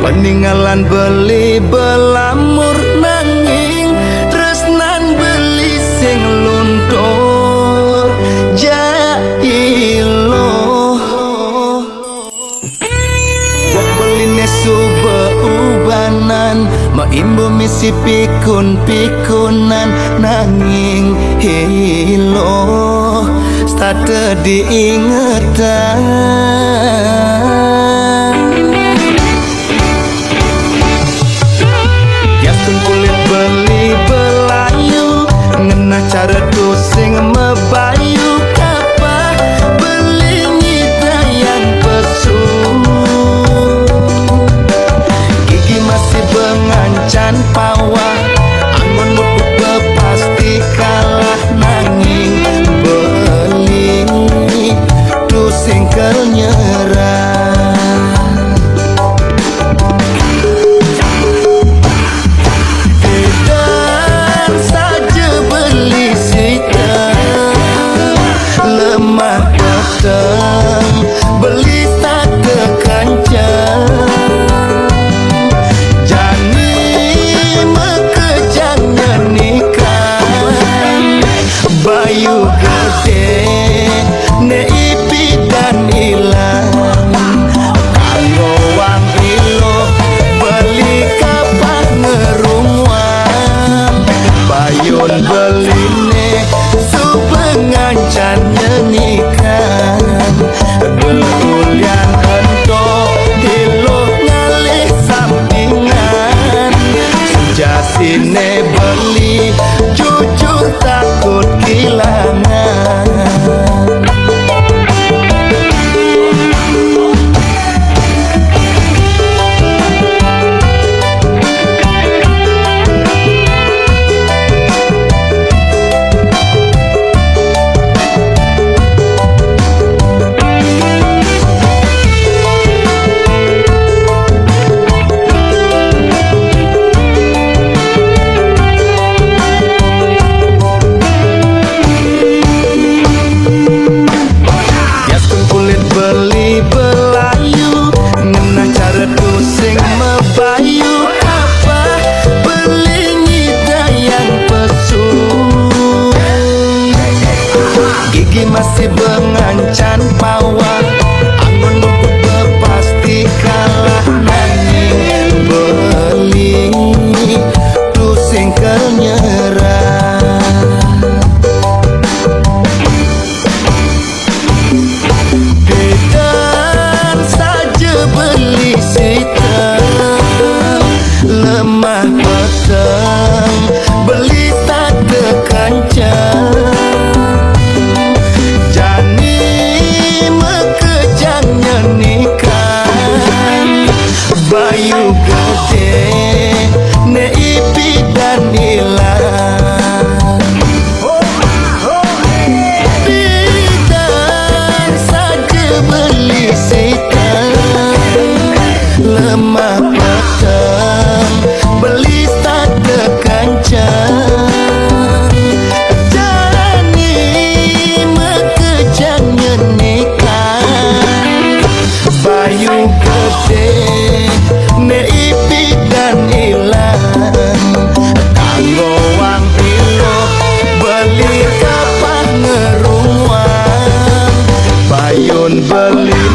peninggalan beli belamur nanging tresnan beli sing luntur jailo wak beline sube ubanan maimbo misi pikun-pikunan nanging hilo starte diingetan yasun kulit beli belayu ngena cara tusing mebayu kapah beli nyidayang pesu gigi masih bengancan pawa angon mupuk pasti kalah nanging beli tusing kenyerah edan saja beli sita lemah petang beli tak kekancan bayu gede ne ipi dan ilang kanggo wang ilo beli kapan ngerumuan bayun beline subengancan nyanyikan belulian ento ilo ngalih sampingan sejasine beli jujur takut kehilangan beli belayu ngena cara tusing mebayu apa beli nyidayang pesu gigi masih bengancan pawa angon mupuk pasti kalah nanging beli tusing kenyerah beli sita lemah petang beli tak kekancan jani mekejang nyanyikan bayu gede ne ipi dan ilang bidan saja beli sita lemah petang beli tak kekancan jani mekejang nyanyikan bayu gede ne ipi dan ilang kanggo wang ilo beli kapan ngerumuan bayun beli